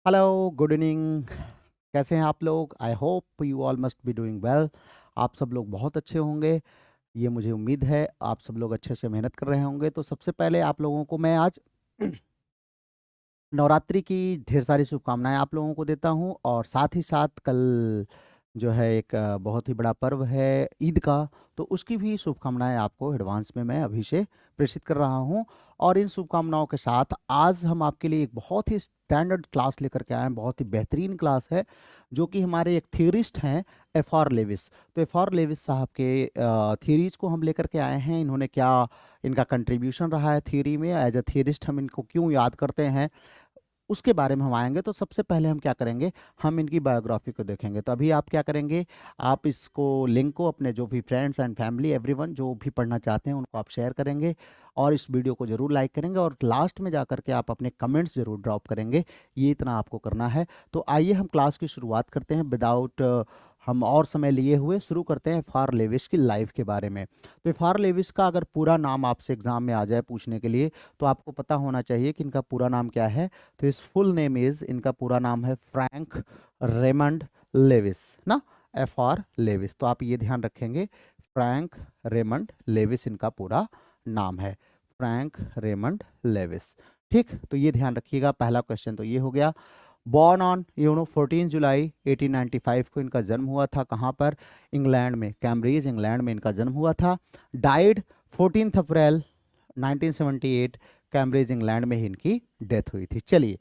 Hello, good evening. कैसे हैं आप लोग? I hope you all must be doing well. आप सब लोग बहुत अच्छे होंगे, ये मुझे उम्मीद है। आप सब लोग अच्छे से मेहनत कर रहे होंगे। तो सबसे पहले आप लोगों को मैं आज नवरात्रि की ढेर सारी शुभकामनाएं आप लोगों को देता हूं, और साथ ही साथ कल जो है एक बहुत ही बड़ा पर्व है ईद का, तो उसकी भी शुभकामनाएं आपको एडवांस में मैं अभी से प्रेषित कर रहा हूं। और इन शुभकामनाओं के साथ आज हम आपके लिए एक बहुत ही स्टैंडर्ड क्लास लेकर के आए हैं, बहुत ही बेहतरीन क्लास है, जो कि हमारे एक थियरिस्ट हैं, एफ आर लेविस। तो एफ आर लेविस साहब के थियरीज को हम लेकर के आए हैं। इन्होंने क्या इनका कंट्रीब्यूशन रहा है थियरी में, एज अ थियरिस्ट हम इनको क्यों याद करते हैं, उसके बारे में हम आएंगे। तो सबसे पहले हम क्या करेंगे, हम इनकी बायोग्राफी को देखेंगे। तो अभी आप क्या करेंगे, आप इसको लिंक को अपने जो भी फ्रेंड्स एंड फैमिली एवरीवन जो भी पढ़ना चाहते हैं उनको आप शेयर करेंगे, और इस वीडियो को जरूर लाइक करेंगे, और लास्ट में जा करके आप अपने कमेंट्स जरूर ड्रॉप करेंगे। ये इतना आपको करना है। तो आइए हम क्लास की शुरुआत करते हैं, विदाउट हम और समय लिए हुए शुरू करते हैं फार लेविस की लाइफ के बारे में। तो फार लेविस का अगर पूरा नाम आपसे एग्जाम में आ जाए पूछने के लिए, तो आपको पता होना चाहिए कि इनका पूरा नाम क्या है। तो इस फुल नेम इज, इनका पूरा नाम है फ्रैंक रेमंड लेविस ना, एफ आर लेविस। तो आप ये ध्यान रखेंगे, फ्रैंक रेमंड लेविस इनका पूरा नाम है, फ्रैंक रेमंड लेविस। ठीक, तो ये ध्यान रखिएगा। पहला क्वेश्चन तो ये हो गया। बॉर्न ऑन 14 जुलाई 1895 को इनका जन्म हुआ था। कहाँ पर? इंग्लैंड में, कैम्ब्रिज इंग्लैंड में इनका जन्म हुआ था। डाइड 14 अप्रैल 1978, कैम्ब्रिज इंग्लैंड में ही इनकी डेथ हुई थी। चलिए,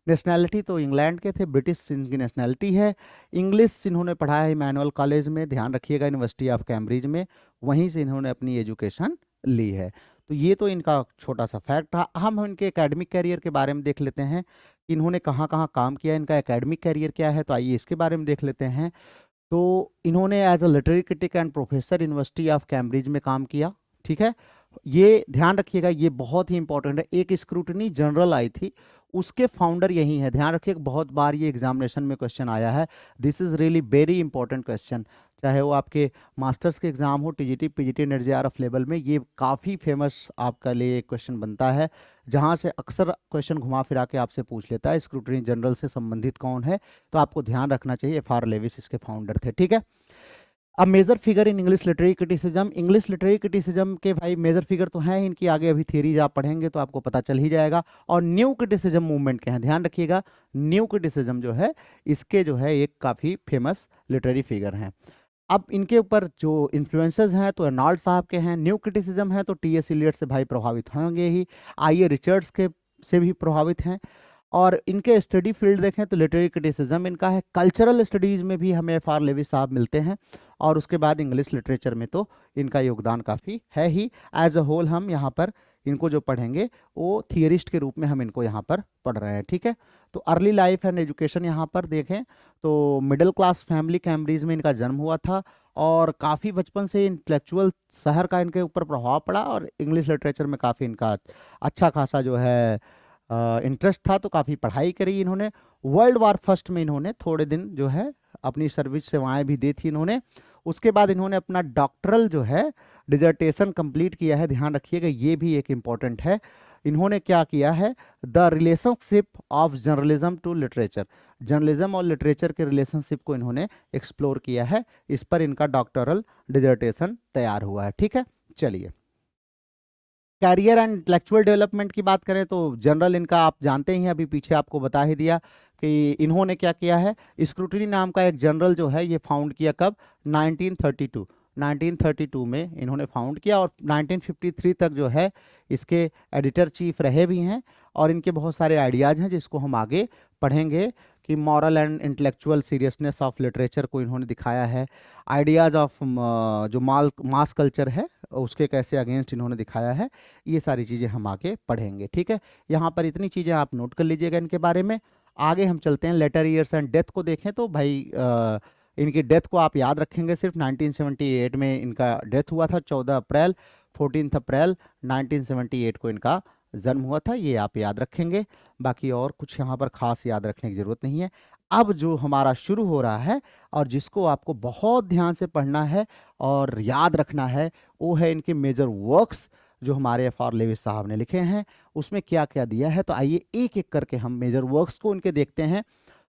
नेशनैलिटी तो इंग्लैंड के थे, ब्रिटिश इनकी नेशनैलिटी है। इंग्लिश इन्होंने पढ़ा है इमैनुअल कॉलेज में, ध्यान रखिएगा, यूनिवर्सिटी ऑफ कैम्ब्रिज में, वहीं से इन्होंने अपनी एजुकेशन ली है। तो ये तो इनका छोटा सा फैक्ट था। हम इनके एकेडमिक कैरियर के बारे में देख लेते हैं कि इन्होंने कहाँ कहाँ काम किया, इनका एकेडमिक कैरियर क्या है। तो आइए इसके बारे में देख लेते हैं। तो इन्होंने as a literary critic and professor university of Cambridge में काम किया। ठीक है, ये ध्यान रखिएगा, ये बहुत ही इंपॉर्टेंट है। एक स्क्रूटनी जनरल आई थी, उसके फाउंडर यही है। ध्यान रखिए, बहुत बार ये एग्जामिनेशन में क्वेश्चन आया है। This is really very important question, चाहे वो आपके मास्टर्स के एग्जाम हो, TGT PGT net JRF level में, ये काफ़ी फेमस आपका लिए क्वेश्चन बनता है, जहाँ से अक्सर क्वेश्चन घुमा फिरा के आपसे पूछ लेता है स्क्रूटनी जनरल से संबंधित कौन है। तो आपको ध्यान रखना चाहिए, एफ आर लेविस इसके फाउंडर थे। ठीक है, अब major figure in English literary criticism, English literary criticism के भाई मेजर फिगर तो हैं इनकी, आगे अभी थ्योरीज आप पढ़ेंगे तो आपको पता चल ही जाएगा। और न्यू क्रिटिसिज्म मूवमेंट के हैं, ध्यान रखिएगा, न्यू क्रिटिसिज्म जो है इसके जो है एक काफ़ी फेमस लिटरेरी फिगर हैं। अब इनके ऊपर जो इन्फ्लुएंसेस हैं तो अर्नाल्ड साहब के हैं। न्यू क्रिटिसिज्म है तो टी एस इलियट से भाई प्रभावित होंगे ही, आई ए रिचर्ड्स के से भी प्रभावित हैं। और इनके स्टडी फील्ड देखें तो लिटरेरी क्रिटिसिज्म इनका है। कल्चरल स्टडीज़ में भी हमें एफ आर लेविस साहब मिलते हैं, और उसके बाद इंग्लिश लिटरेचर में तो इनका योगदान काफ़ी है ही। एज अ होल हम यहाँ पर इनको जो पढ़ेंगे वो थियरिस्ट के रूप में हम इनको यहाँ पर पढ़ रहे हैं। ठीक है, तो अर्ली लाइफ एंड एजुकेशन यहाँ पर देखें तो मिडिल क्लास फैमिली कैम्ब्रिज में इनका जन्म हुआ था, और काफ़ी बचपन से इंटेलेक्चुअल शहर का इनके ऊपर प्रभाव पड़ा, और इंग्लिश लिटरेचर में काफ़ी इनका अच्छा खासा जो है इंटरेस्ट था, तो काफ़ी पढ़ाई करी इन्होंने। वर्ल्ड वार फर्स्ट में इन्होंने थोड़े दिन जो है अपनी सर्विस सेवाएं भी दी थी इन्होंने। उसके बाद इन्होंने अपना डॉक्टरल जो है डिजर्टेशन कंप्लीट किया है। ध्यान रखिएगा, ये भी एक इम्पॉर्टेंट है। इन्होंने क्या किया है, the relationship of journalism to literature, journalism और लिटरेचर के रिलेशनशिप को इन्होंने एक्सप्लोर किया है। इस पर इनका डॉक्टरल डिजर्टेशन तैयार हुआ है। ठीक है, चलिए, कैरियर एंड इंटेलेक्चुअल डेवलपमेंट की बात करें तो जनरल इनका आप जानते ही हैं, अभी पीछे आपको बता ही दिया कि इन्होंने क्या किया है। स्क्रूटनी नाम का एक जनरल जो है ये फाउंड किया कब? 1932, 1932 में इन्होंने फाउंड किया, और 1953 तक जो है इसके एडिटर चीफ रहे भी हैं। और इनके बहुत सारे आइडियाज़ हैं जिसको हम आगे पढ़ेंगे, कि moral and intellectual seriousness of literature को इन्होंने दिखाया है। आइडियाज़ ऑफ जो मास कल्चर है उसके कैसे अगेंस्ट इन्होंने दिखाया है। ये सारी चीज़ें हम आगे पढ़ेंगे। ठीक है, यहाँ पर इतनी चीज़ें आप नोट कर लीजिएगा इनके बारे में। आगे हम चलते हैं, लेटर ईयर्स एंड डेथ को देखें तो भाई इनकी डेथ को आप याद रखेंगे, सिर्फ 1978 में इनका डेथ हुआ था, 14 अप्रैल 14 अप्रैल 1978 को इनका जन्म हुआ था, ये आप याद रखेंगे। बाकी और कुछ यहाँ पर खास याद रखने की ज़रूरत नहीं है। अब जो हमारा शुरू हो रहा है और जिसको आपको बहुत ध्यान से पढ़ना है और याद रखना है, वो है इनके मेजर वर्क्स, जो हमारे एफ.आर. लेविस साहब ने लिखे हैं, उसमें क्या क्या दिया है। तो आइए एक एक करके हम मेजर वर्क्स को उनके देखते हैं।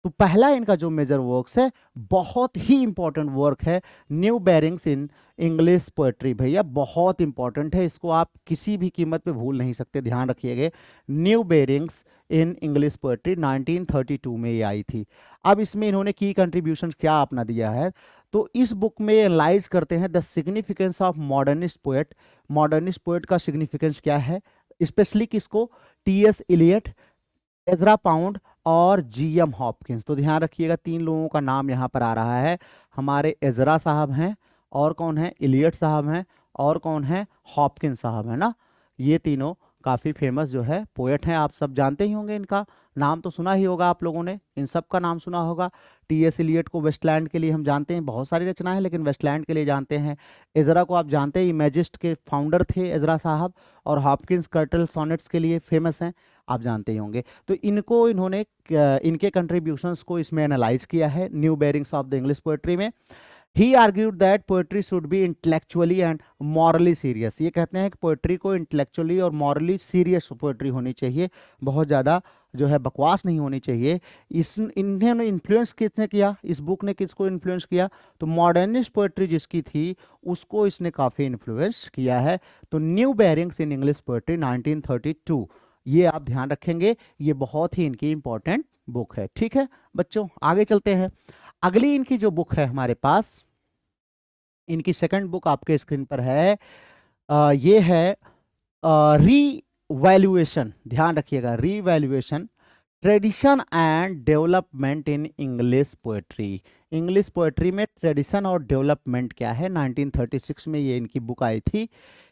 तो पहला इनका जो मेजर वर्क्स है, बहुत ही इंपॉर्टेंट वर्क है, new bearings in English poetry. भैया बहुत इंपॉर्टेंट है, इसको आप किसी भी कीमत पे भूल नहीं सकते, ध्यान रखिएगा। New bearings in English poetry 1932 में ये आई थी। अब इसमें इन्होंने की कंट्रीब्यूशन क्या अपना दिया है, तो इस बुक में एनालाइज करते हैं the significance of modernist poet. Modernist poet का सिग्निफिकेंस क्या है, स्पेशली किसको, टी.एस. इलियट, एजरा पाउंड और जी.एम. हॉपकिंस। तो ध्यान रखिएगा, तीन लोगों का नाम यहाँ पर आ रहा है। हमारे एजरा साहब हैं, और कौन है, इलियट साहब हैं, और कौन है, हॉपकिंस साहब है ना। ये तीनों काफ़ी फेमस जो है पोएट हैं, आप सब जानते ही होंगे, इनका नाम तो सुना ही होगा आप लोगों ने, इन सब का नाम सुना होगा। टी.एस. इलियट को वेस्टलैंड के लिए हम जानते हैं, बहुत सारी रचनाएं हैं लेकिन वेस्टलैंड के लिए जानते हैं। एजरा को आप जानते हैं, इमेजिस्ट के फाउंडर थे एजरा साहब, और हॉपकिंस कर्टल सॉनेट्स के लिए फेमस हैं, आप जानते ही होंगे। तो इनको इन्होंने इनके कंट्रीब्यूशंस को इसमें एनालाइज किया है new bearings of the English poetry में। He argued that poetry should be intellectually and morally serious। ये कहते हैं कि पोएट्री को इंटेलेक्चुअली और मॉरली सीरियस पोएट्री होनी चाहिए, बहुत ज़्यादा जो है बकवास नहीं होनी चाहिए। इन्होंने इन्फ्लुएंस किसने किया, इस बुक ने किसको इन्फ्लुएंस किया, तो मॉडर्निस्ट पोएट्री जिसकी थी उसको इसने काफ़ी इन्फ्लुएंस किया है। तो new bearings in English poetry 1932, ये आप ध्यान रखेंगे, ये बहुत ही इनकी इंपॉर्टेंट बुक है। ठीक है बच्चों, आगे चलते हैं। अगली इनकी जो बुक है हमारे पास, इनकी सेकंड बुक आपके स्क्रीन पर है, ये है रीवैल्यूएशन। ध्यान रखिएगा, revaluation, tradition and development in English poetry. English poetry में ट्रेडिशन और डेवलपमेंट क्या है, 1936 में ये इनकी बुक आई थी।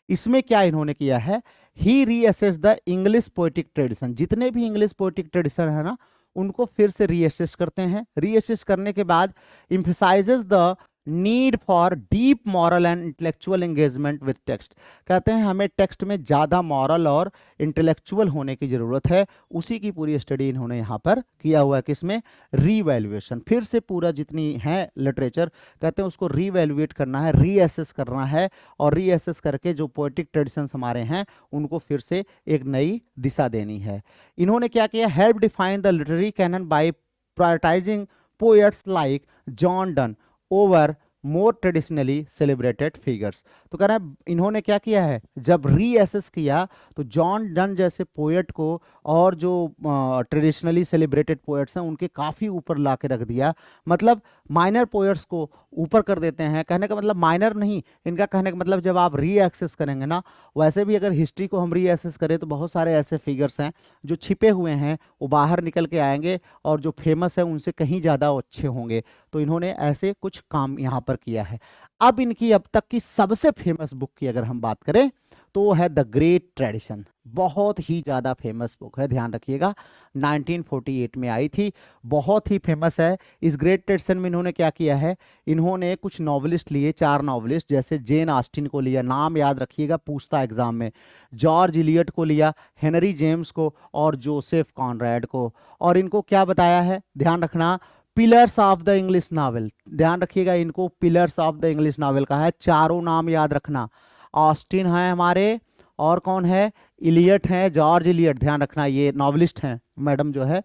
इसमें क्या इन्होंने किया है, he reassesses the English poetic tradition. जितने भी इंग्लिश पोएटिक ट्रेडिशन है ना, उनको फिर से रीअसेस करते हैं। रीअसेस करने के बाद emphasises the need for deep moral and intellectual engagement with text. कहते हैं हमें टेक्स्ट में ज़्यादा मॉरल और इंटेलेक्चुअल होने की ज़रूरत है, उसी की पूरी स्टडी इन्होंने यहाँ पर किया हुआ है। किसमें, रीवैल्यूएशन, फिर से पूरा जितनी है लिटरेचर, कहते हैं उसको रीवैल्यूएट करना है, रीअसेस करना है, और रीअसेस करके जो पोएटिक ट्रेडिशंस हमारे हैं उनको फिर से एक नई दिशा देनी है। इन्होंने क्या किया, help define the literary canon by prioritising poets like John Donne over more traditionally celebrated figures. तो कह रहे हैं इन्होंने क्या किया है, जब रीअसेस किया तो जॉन डन जैसे पोएट को और जो ट्रेडिशनली सेलिब्रेटेड पोएट्स हैं उनके काफ़ी ऊपर ला के रख दिया। मतलब माइनर पोएट्स को ऊपर कर देते हैं, कहने का मतलब माइनर नहीं, इनका कहने का मतलब जब आप रीएक्सेस करेंगे ना, वैसे भी अगर हिस्ट्री को हम रीएक्सेस करें तो बहुत सारे ऐसे फिगर्स हैं जो छिपे हुए हैं, वो बाहर निकल के आएंगे और जो फेमस है उनसे कहीं ज़्यादा अच्छे होंगे। तो इन्होंने ऐसे कुछ काम यहाँ पर किया है। अब इनकी अब तक की सबसे फेमस बुक की अगर हम बात करें तो वो है द ग्रेट ट्रेडिशन। बहुत ही ज़्यादा फेमस बुक है, ध्यान रखिएगा, 1948 में आई थी, बहुत ही फेमस है। इस ग्रेट ट्रेडिशन में इन्होंने क्या किया है, इन्होंने कुछ नॉवलिस्ट लिए, 4 नॉवलिस्ट, जैसे जेन ऑस्टिन को लिया, नाम याद रखिएगा पूछता एग्जाम में, जॉर्ज इलियट को लिया, हेनरी जेम्स को और जोसेफ कॉनरैड को। और इनको क्या बताया है, ध्यान रखना, pillars of the English novel, ध्यान रखिएगा, इनको pillars of the English novel कहा है। चारों नाम याद रखना, ऑस्टिन है हमारे, और कौन है, इलियट है, जॉर्ज इलियट, ध्यान रखना ये नॉवलिस्ट हैं मैडम जो है।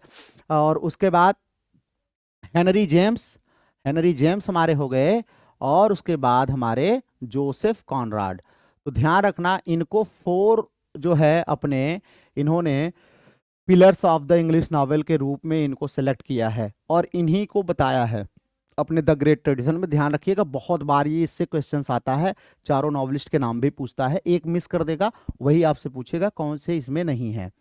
और उसके बाद हेनरी जेम्स हमारे हो गए, और उसके बाद हमारे जोसेफ कॉनराड। तो ध्यान रखना, इनको 4 जो है अपने इन्होंने pillars of the English novel के रूप में इनको सेलेक्ट किया है और इन्हीं को बताया है अपने द ग्रेट ट्रेडिशन में। ध्यान रखिएगा, बहुत बार ये इससे क्वेश्चंस आता है, चारों नॉवलिस्ट के नाम भी पूछता है, एक मिस कर देगा वही आपसे पूछेगा कौन से इसमें नहीं है।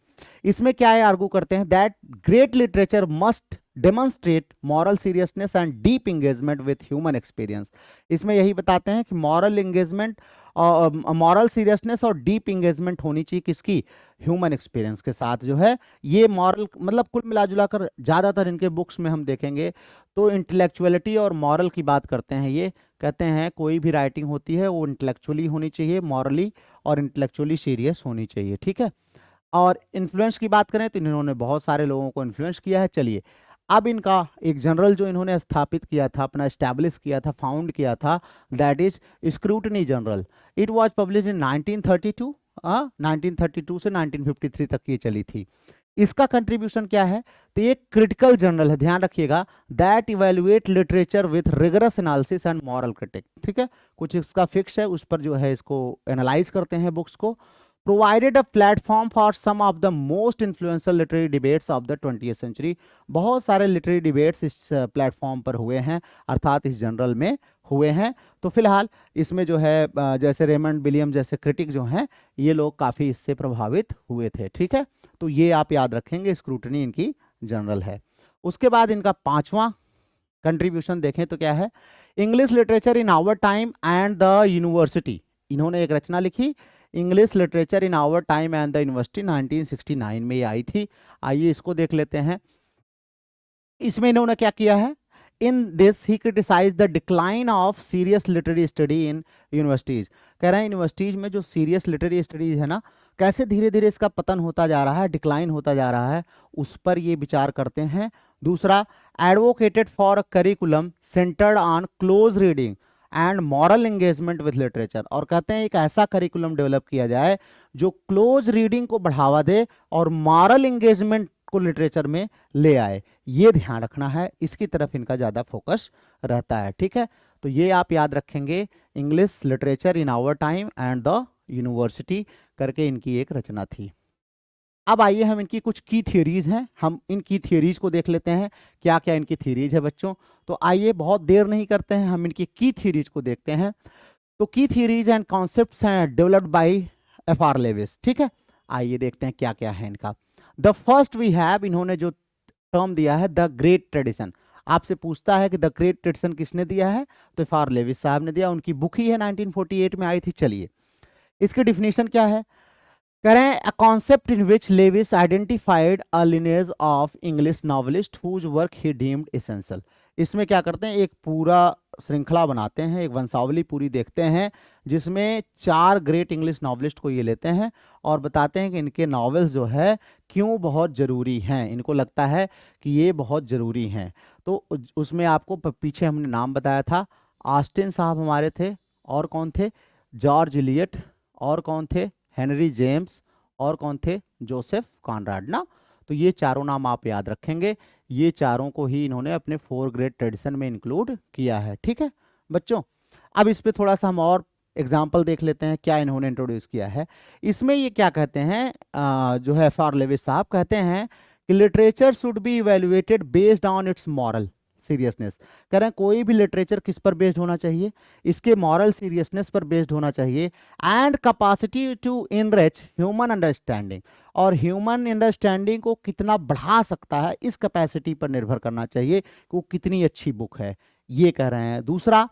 इसमें क्या है, आर्गू करते हैं that great literature must demonstrate moral seriousness and deep engagement with human experience. इसमें यही बताते हैं कि मॉरल एंगेजमेंट, मॉरल सीरियसनेस और डीप एंगेजमेंट होनी चाहिए किसकी, ह्यूमन एक्सपीरियंस के साथ जो है। ये मॉरल मतलब कुल मिला जुला कर ज़्यादातर इनके बुक्स में हम देखेंगे तो इंटेलेक्चुअलिटी और मॉरल की बात करते हैं। ये कहते हैं कोई भी राइटिंग होती है वो इंटेलेक्चुअली होनी चाहिए, मॉरली और इंटेलेक्चुअली सीरियस होनी चाहिए, ठीक है। और इन्फ्लुएंस की बात करें तो इन्होंने बहुत सारे लोगों को इन्फ्लुएंस किया है। चलिए अब इनका एक जनरल जो इन्होंने स्थापित किया था, अपना एस्टैब्लिश किया था, फाउंड किया था, that is scrutiny general. It was publish in 1932 1932 से 1953 तक ये चली थी। इसका कंट्रीब्यूशन क्या है? तो ये क्रिटिकल जर्नल है, ध्यान रखिएगा, that evaluate literature with rigorous analysis and moral critic. ठीक है, कुछ इसका फिक्स है, उस पर जो है इसको एनालाइज करते हैं बुक्स को। Provided a platform for some of the most influential literary debates of the 20th century. बहुत सारे लिटरेरी डिबेट्स इस प्लेटफॉर्म पर हुए हैं, अर्थात इस जर्नल में हुए हैं। तो फिलहाल इसमें जो है जैसे रेमंड विलियम जैसे क्रिटिक जो हैं, ये लोग काफ़ी इससे प्रभावित हुए थे। ठीक है, तो ये आप याद रखेंगे, स्क्रूटनी इनकी जनरल है। उसके बाद इनका पांचवा कंट्रीब्यूशन देखें तो क्या है? English literature in our time and the university. इन्होंने एक रचना लिखी, English literature in our time and the university, 1969 में ये आई थी। आइए इसको देख लेते हैं। इसमें इन्होंने क्या किया है? In this he criticise the decline of serious literary study in universities. कह रहे हैं यूनिवर्सिटीज में जो सीरियस लिटरेरी स्टडीज है ना, कैसे धीरे धीरे इसका पतन होता जा रहा है, डिक्लाइन होता जा रहा है, उस पर ये विचार करते हैं। दूसरा, advocated for a curriculum centred on close reading and moral engagement with literature. और कहते हैं एक ऐसा करिकुलम डेवलप किया जाए जो क्लोज रीडिंग को बढ़ावा दे और मॉरल एंगेजमेंट को लिटरेचर में ले आए। ये ध्यान रखना है, इसकी तरफ इनका ज़्यादा फोकस रहता है। ठीक है, तो ये आप याद रखेंगे, English literature in our time and the university करके इनकी एक रचना थी। अब आइए हम इनकी कुछ की थियरीज हैं, हम इन की थियरीज को देख लेते हैं, क्या क्या इनकी थियरीज है बच्चों। तो आइए बहुत देर नहीं करते हैं, हम इनकी की थियरीज को देखते हैं। तो की थियरीज एंड कॉन्सेप्ट्स हैं डेवलप्ड बाय F.R. लेविस। ठीक है, आइए देखते हैं क्या क्या है इनका। द फर्स्ट वी हैव, इन्होंने जो टर्म दिया है द ग्रेट ट्रेडिशन। आपसे पूछता है कि द ग्रेट ट्रेडिशन किसने दिया है? तो F.R. लेविस साहब ने दिया, उनकी बुक ही है, 1948 में आई थी। चलिए इसकी डिफिनीशन क्या है? कह रहे हैं, a concept in which Leavis identified a lineage of English novelist whose work he deemed essential. इसमें क्या करते हैं, एक पूरा श्रृंखला बनाते हैं, एक वंशावली पूरी देखते हैं, जिसमें 4 ग्रेट इंग्लिश नॉवलिस्ट को ये लेते हैं और बताते हैं कि इनके नॉवेल्स जो है क्यों बहुत ज़रूरी हैं, इनको लगता है कि ये बहुत ज़रूरी हैं। तो उसमें आपको पीछे हमने नाम बताया था, ऑस्टिन साहब हमारे थे, और कौन थे? जॉर्ज इलियट, और कौन थे? हेनरी जेम्स, और कौन थे? जोसेफ कॉनराड ना। तो ये चारों नाम आप याद रखेंगे, ये चारों को ही इन्होंने अपने 4 ग्रेट ट्रेडिशन में इंक्लूड किया है। ठीक है बच्चों, अब इस पे थोड़ा सा हम और एग्जाम्पल देख लेते हैं, क्या इन्होंने इंट्रोड्यूस किया है। इसमें ये क्या कहते हैं, जो है F.R. लेविस साहब कहते हैं कि literature should be evaluated based on it's moral seriousness. कह रहे हैं कोई भी लिटरेचर किस पर बेस्ड होना चाहिए? इसके मॉरल सीरियसनेस पर बेस्ड होना चाहिए, and capacity to enrich human understanding. और ह्यूमन अंडरस्टैंडिंग को कितना बढ़ा सकता है, इस कैपेसिटी पर निर्भर करना चाहिए कि वो कितनी अच्छी बुक है, ये कह रहे हैं। दूसरा,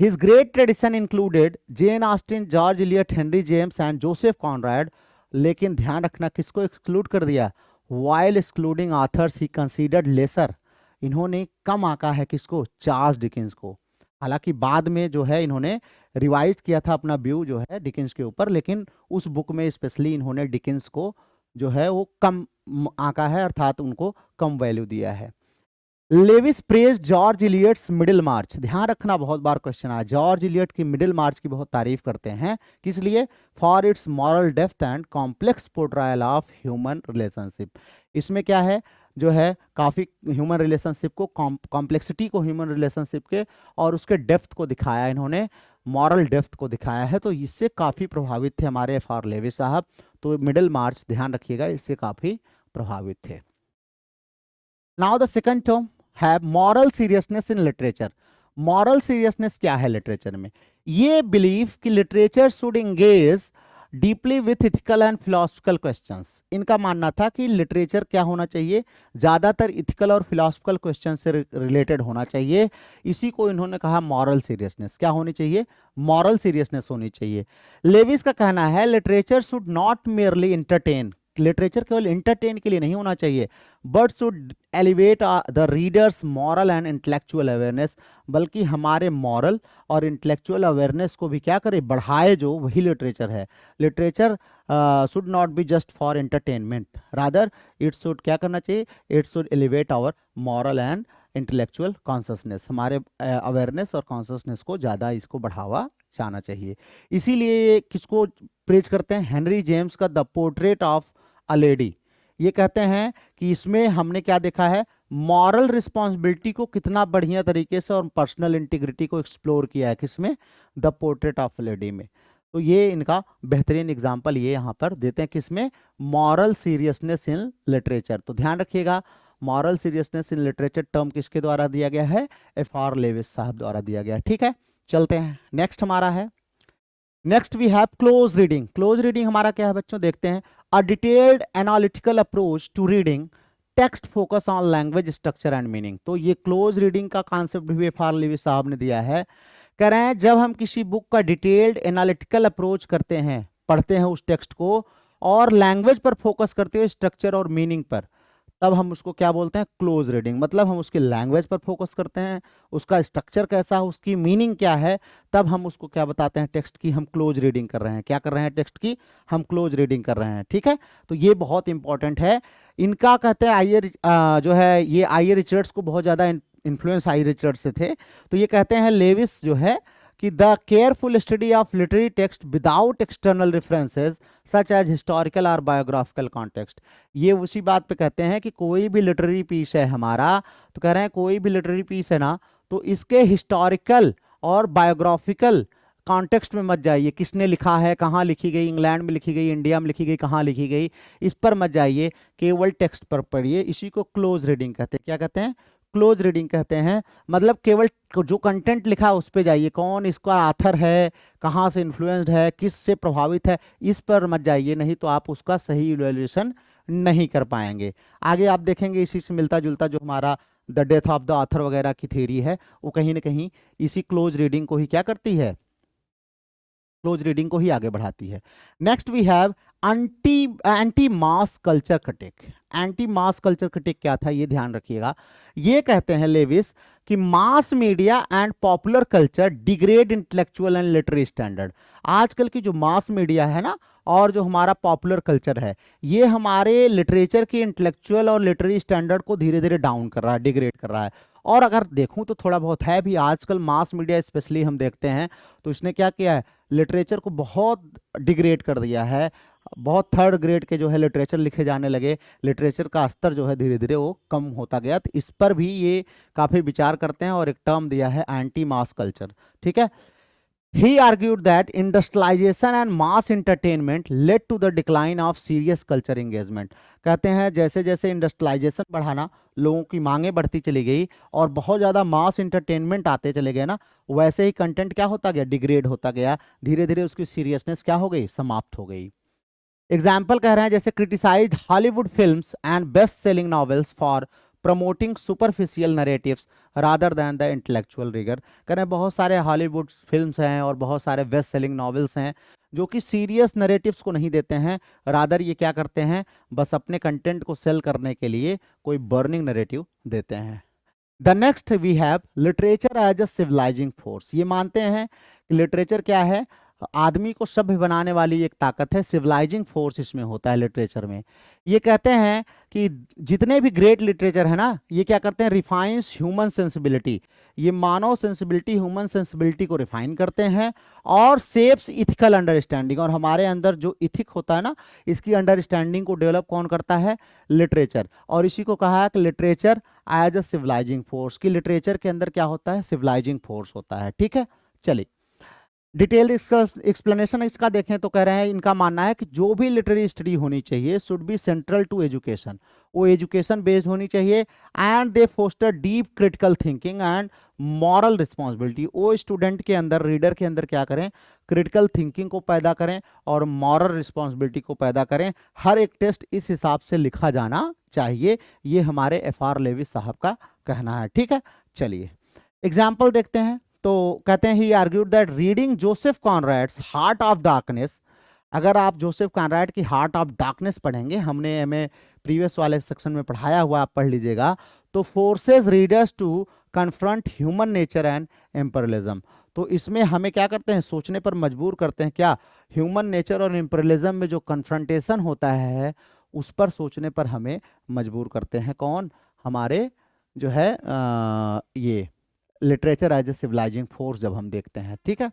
his great tradition included Jane Austen, George Eliot, Henry James and Joseph Conrad. लेकिन ध्यान रखना, किसको एक्सक्लूड कर दिया? वाइल एक्सक्लूडिंग ऑथर्स ही कंसीडर्ड लेसर। इन्होंने कम आंका है किसको? चार्ल्स डिकिंस को। हालांकि बाद में जो है इन्होंने रिवाइज किया था अपना व्यू जो है डिकिंस के ऊपर, लेकिन उस बुक में स्पेशली इन्होंने डिकिंस को जो है वो कम आंका है, अर्थात उनको कम वैल्यू दिया है। Leavis praise George Eliot's Middlemarch. ध्यान रखना, बहुत बार क्वेश्चन आया, जॉर्ज इलियट की मिडिल मार्च की बहुत तारीफ करते हैं, किस लिए? For its moral depth and complex portrayal of human relationship. इसमें क्या है, जो है काफ़ी ह्यूमन रिलेशनशिप को, कॉम्प्लेक्सिटी को ह्यूमन रिलेशनशिप के, और उसके डेप्थ को दिखाया इन्होंने, मॉरल डेप्थ को दिखाया है। तो इससे काफ़ी प्रभावित थे हमारे F.R. लेविस साहब। तो मिडिल मार्च ध्यान रखिएगा, इससे काफ़ी प्रभावित थे। नाउ द सेकंड टर्म है moral seriousness in literature. Moral seriousness क्या है लिटरेचर में? ये बिलीव कि literature should engage deeply with ethical and philosophical questions. इनका मानना था कि लिटरेचर क्या होना चाहिए, ज़्यादातर इथिकल और फिलोसफिकल क्वेश्चन से रिलेटेड होना चाहिए। इसी को इन्होंने कहा मॉरल सीरियसनेस। क्या होनी चाहिए? मॉरल सीरियसनेस होनी चाहिए। लेविस का कहना है literature should not merely entertain. Literature केवल इंटरटेन के लिए नहीं होना चाहिए, but should elevate the readers moral and intellectual awareness. बल्कि हमारे मॉरल और इंटेलेक्चुअल अवेयरनेस को भी क्या करे, बढ़ाए, जो वही लिटरेचर है। Literature should not be just for entertainment, rather it should क्या करना चाहिए, it should elevate our moral and intellectual consciousness. हमारे अवेयरनेस और कॉन्शसनेस को ज़्यादा इसको बढ़ावा से आना चाहिए। इसीलिए किसको प्रेज करते हैं, हेनरी जेम्स का the portrait of a lady. ये कहते हैं कि इसमें हमने क्या देखा है, मॉरल रिस्पॉन्सिबिलिटी को कितना बढ़िया तरीके से और पर्सनल इंटीग्रिटी को एक्सप्लोर किया है, किसमें, द पोर्ट्रेट ऑफ लेडी में। तो ये इनका बेहतरीन एग्जाम्पल ये यहाँ पर देते हैं, किसमें, मॉरल सीरियसनेस इन लिटरेचर। तो ध्यान रखिएगा, moral seriousness in literature term किसके द्वारा दिया गया है, F.R. लेविस साहब द्वारा दिया गया है। ठीक है, चलते हैं, नेक्स्ट हमारा है, next we have close reading. Close reading हमारा क्या है बच्चों, देखते हैं, a detailed analytical approach to reading, text focus on language structure and meaning. तो ये क्लोज रीडिंग का कॉन्सेप्ट भी F.R. लेविस साहब ने दिया है। कह रहे हैं जब हम किसी बुक का डिटेल्ड एनालिटिकल अप्रोच करते हैं, पढ़ते हैं उस टेक्स्ट को, और लैंग्वेज पर फोकस करते हुए स्ट्रक्चर और मीनिंग पर, तब हम उसको क्या बोलते हैं, क्लोज रीडिंग। मतलब हम उसकी लैंग्वेज पर फोकस करते हैं, उसका स्ट्रक्चर कैसा है, उसकी मीनिंग क्या है, तब हम उसको क्या बताते हैं, टेक्स्ट की हम क्लोज रीडिंग कर रहे हैं। क्या कर रहे हैं, टेक्स्ट की हम क्लोज रीडिंग कर रहे हैं। ठीक है, तो ये बहुत इंपॉर्टेंट है। इनका कहते हैं जो है ये आई रिचर्ड्स को बहुत ज़्यादा इन्फ्लुएंस आई रिचर्ड्स से थे। तो ये कहते हैं लेविस जो है कि the careful study of literary text without external references such as historical और बायोग्राफिकल कॉन्टेक्स्ट। ये उसी बात पे कहते हैं कि कोई भी लिटरेरी पीस है हमारा, तो कह रहे हैं कोई भी लिटरेरी पीस है ना, तो इसके हिस्टोरिकल और बायोग्राफिकल कॉन्टेक्स्ट में मत जाइए, किसने लिखा है, कहाँ लिखी गई, इंग्लैंड में लिखी गई, इंडिया में लिखी गई, कहाँ लिखी गई, इस पर मत जाइए, केवल टेक्स्ट पर पढ़िए। इसी को क्लोज रीडिंग कहते हैं। क्या कहते हैं, क्लोज रीडिंग कहते हैं। मतलब केवल जो कंटेंट लिखा है उस पे जाइए, कौन इसका आथर है, कहाँ से इन्फ्लुएंस्ड है, किस से प्रभावित है, इस पर मत जाइए, नहीं तो आप उसका सही इवैल्यूएशन नहीं कर पाएंगे। आगे आप देखेंगे इसी से मिलता जुलता जो हमारा the death of the author वगैरह की थ्योरी है, वो कहीं ना कहीं इसी क्लोज रीडिंग को ही क्या करती है, क्लोज रीडिंग को ही आगे बढ़ाती है। Next we have anti mass culture critic. Anti mass culture critic क्या था, ये ध्यान रखिएगा। ये कहते हैं लेविस कि mass media and popular culture degrade intellectual and literary standard. आजकल की जो मास मीडिया है ना, और जो हमारा पॉपुलर कल्चर है, ये हमारे लिटरेचर की इंटेलेक्चुअल और लिटरेरी स्टैंडर्ड को धीरे धीरे डाउन कर रहा है, डिग्रेड कर रहा है। और अगर देखूं तो थोड़ा बहुत है भी, आजकल मास मीडिया स्पेशली हम देखते हैं, तो इसने क्या किया है, लिटरेचर को बहुत डिग्रेड कर दिया है। बहुत थर्ड ग्रेड के जो है लिटरेचर लिखे जाने लगे, लिटरेचर का स्तर जो है धीरे धीरे वो कम होता गया। तो इस पर भी ये काफ़ी विचार करते हैं और एक टर्म दिया है एंटी मास कल्चर। ठीक है, he argued that industrialization and mass entertainment led to the decline of serious culture engagement। कहते हैं जैसे जैसे इंडस्ट्रियलाइजेशन बढ़ाना, लोगों की मांगे बढ़ती चली गई और बहुत ज़्यादा मास इंटरटेनमेंट आते चले गए ना, वैसे ही कंटेंट क्या होता गया, डिग्रेड होता गया, धीरे धीरे उसकी सीरियसनेस क्या हो गई, समाप्त हो गई। एग्जाम्पल कह रहे हैं जैसे criticise Hollywood films and best selling novels for promoting superficial narratives rather than the intellectual rigour. कह रहे हैं बहुत सारे हॉलीवुड फिल्म्स हैं और बहुत सारे बेस्ट सेलिंग नॉवेल्स हैं जो कि सीरियस नरेटिव्स को नहीं देते हैं, रादर ये क्या करते हैं, बस अपने कंटेंट को सेल करने के लिए कोई बर्निंग नरेटिव देते हैं। The next we have literature as a civilising force. ये मानते हैं कि लिटरेचर क्या है, आदमी को सभ्य बनाने वाली एक ताकत है, सिविलाइजिंग फोर्स इसमें होता है लिटरेचर में। ये कहते हैं कि जितने भी ग्रेट लिटरेचर है ना, ये क्या करते हैं, रिफाइंस ह्यूमन सेंसिबिलिटी, ये मानव सेंसिबिलिटी, ह्यूमन सेंसिबिलिटी को रिफाइन करते हैं और सेप्स इथिकल अंडरस्टैंडिंग। और हमारे अंदर जो इथिक होता है ना, इसकी अंडरस्टैंडिंग को डेवलप कौन करता है, लिटरेचर। और इसी को कहा है कि literature as a civilising force, कि लिटरेचर के अंदर क्या होता है, सिविलाइजिंग फोर्स होता है। ठीक है, चलिए डिटेल्ड एक्सप्लेनेशन इसका देखें तो कह रहे हैं इनका मानना है कि जो भी लिटरेरी स्टडी होनी चाहिए should be central to education, वो एजुकेशन बेस्ड होनी चाहिए। And they foster deep critical thinking and moral responsibility. वो स्टूडेंट के अंदर, रीडर के अंदर क्या करें, क्रिटिकल थिंकिंग को पैदा करें और मॉरल रिस्पॉन्सिबिलिटी को पैदा करें। हर एक टेस्ट इस हिसाब से लिखा जाना चाहिए, ये हमारे F.R. लेविस साहब का कहना है। ठीक है, चलिए एग्जाम्पल देखते हैं। तो कहते हैं he argued that reading Joseph Conrad's Heart of Darkness. अगर आप जोसेफ कॉनरैड की हार्ट ऑफ डार्कनेस पढ़ेंगे, हमने हमें प्रीवियस वाले सेक्शन में पढ़ाया हुआ, आप पढ़ लीजिएगा, तो forces readers to confront human nature and imperialism. तो इसमें हमें क्या करते हैं, सोचने पर मजबूर करते हैं। क्या, ह्यूमन नेचर और एम्परलिज्म में जो कन्फ्रंटेशन होता है उस पर सोचने पर हमें मजबूर करते हैं। कौन, हमारे जो है ये literature as a civilising force जब हम देखते हैं। ठीक है,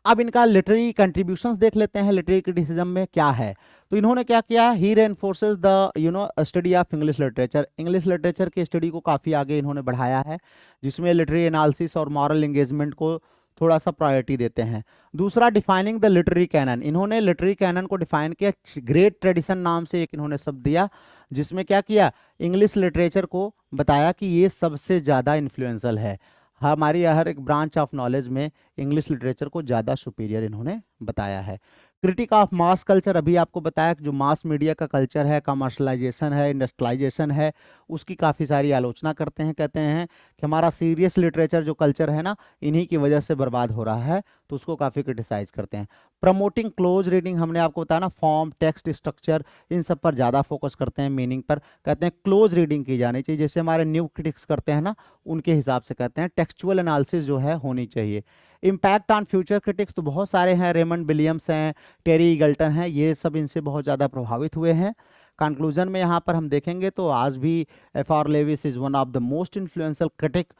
अब इनका लिटरेरी कंट्रीब्यूशंस देख लेते हैं, लिटरेरी क्रिटिसिज्म में क्या है। तो इन्होंने क्या किया, he reinforces the study of English literature, English literature की स्टडी को काफ़ी आगे इन्होंने बढ़ाया है, जिसमें लिटरेरी एनालिसिस और मॉरल एंगेजमेंट को थोड़ा सा प्रायोरिटी देते हैं। दूसरा, डिफाइनिंग द लिटरेरी कैनन, इन्होंने लिटरेरी कैनन को डिफाइन किया, ग्रेट ट्रेडिशन नाम से एक इन्होंने शब्द दिया, जिसमें क्या किया, इंग्लिश लिटरेचर को बताया कि ये सबसे ज़्यादा इन्फ्लुएंशियल है, हमारी हर एक ब्रांच ऑफ नॉलेज में इंग्लिश लिटरेचर को ज़्यादा सुपीरियर इन्होंने बताया है। क्रिटिक ऑफ मास कल्चर, अभी आपको बताया कि जो मास मीडिया का कल्चर है, कमर्शलाइजेशन है, इंडस्ट्रियलाइजेशन है, उसकी काफ़ी सारी आलोचना करते हैं, कहते हैं कि हमारा सीरियस लिटरेचर जो कल्चर है ना, इन्हीं की वजह से बर्बाद हो रहा है, तो उसको काफ़ी क्रिटिसाइज करते हैं। प्रमोटिंग क्लोज रीडिंग, हमने आपको बताया ना, फॉर्म, टेक्स्ट, स्ट्रक्चर, इन सब पर ज़्यादा फोकस करते हैं, मीनिंग पर कहते हैं क्लोज रीडिंग की जानी चाहिए, जैसे हमारे न्यू क्रिटिक्स करते हैं ना, उनके हिसाब से कहते हैं टेक्सचुअल एनालिसिस जो है होनी चाहिए। इम्पैक्ट ऑन फ्यूचर क्रिटिक्स, तो बहुत सारे हैं, रेमंड विलियम्स हैं, टेरी ईगल्टन हैं, ये सब इनसे बहुत ज़्यादा प्रभावित हुए हैं। कंक्लूजन में यहाँ पर हम देखेंगे तो आज भी F.R. Leavis is one of the most influential critic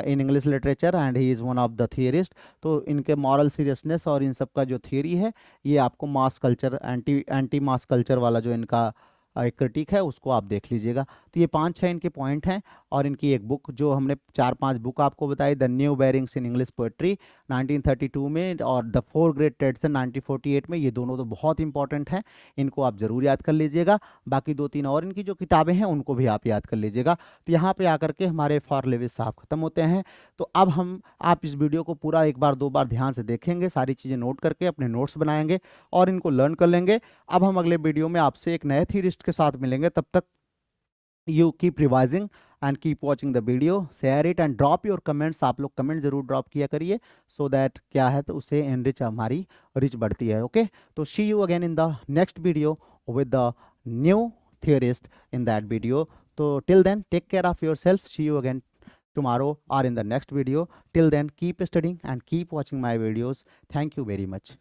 in English literature and he is one of the theorist. तो इनके मॉरल सीरियसनेस और इन सब का जो थियरी है, ये आपको मास कल्चर, एंटी मास कल्चर वाला जो इनका एक क्रिटिक है, उसको आप देख लीजिएगा। तो ये 5-6 इनके पॉइंट हैं, और इनकी एक बुक जो हमने 4-5 बुक आपको बताई, the new bearings in English poetry 1932 में, और द 4 ग्रेट ट्रेडिशन 1948 में, ये दोनों तो बहुत इंपॉर्टेंट हैं, इनको आप ज़रूर याद कर लीजिएगा। बाकी 2-3 और इनकी जो किताबें हैं उनको भी आप याद कर लीजिएगा। तो यहाँ पे आकर के हमारे F.R. लेविस साहब ख़त्म होते हैं। तो अब आप इस वीडियो को पूरा एक बार 2 बार ध्यान से देखेंगे, सारी चीज़ें नोट करके अपने नोट्स बनाएंगे और इनको लर्न कर लेंगे। अब हम अगले वीडियो में आपसे एक नए थियरिस्ट के साथ मिलेंगे, तब तक you keep revising and keep watching the video, share it and drop your comments, आप लोग कमेंट जरूर ड्रॉप किया करिए, सो दैट क्या है, तो उससे एनरिच हमारी रिच बढ़ती है। ओके, तो see you again in the next video with the new theorist in that video. तो till then take care of your self, see you again tomorrow or in the next video. Till then, keep studying and keep watching my videos. Thank you very much.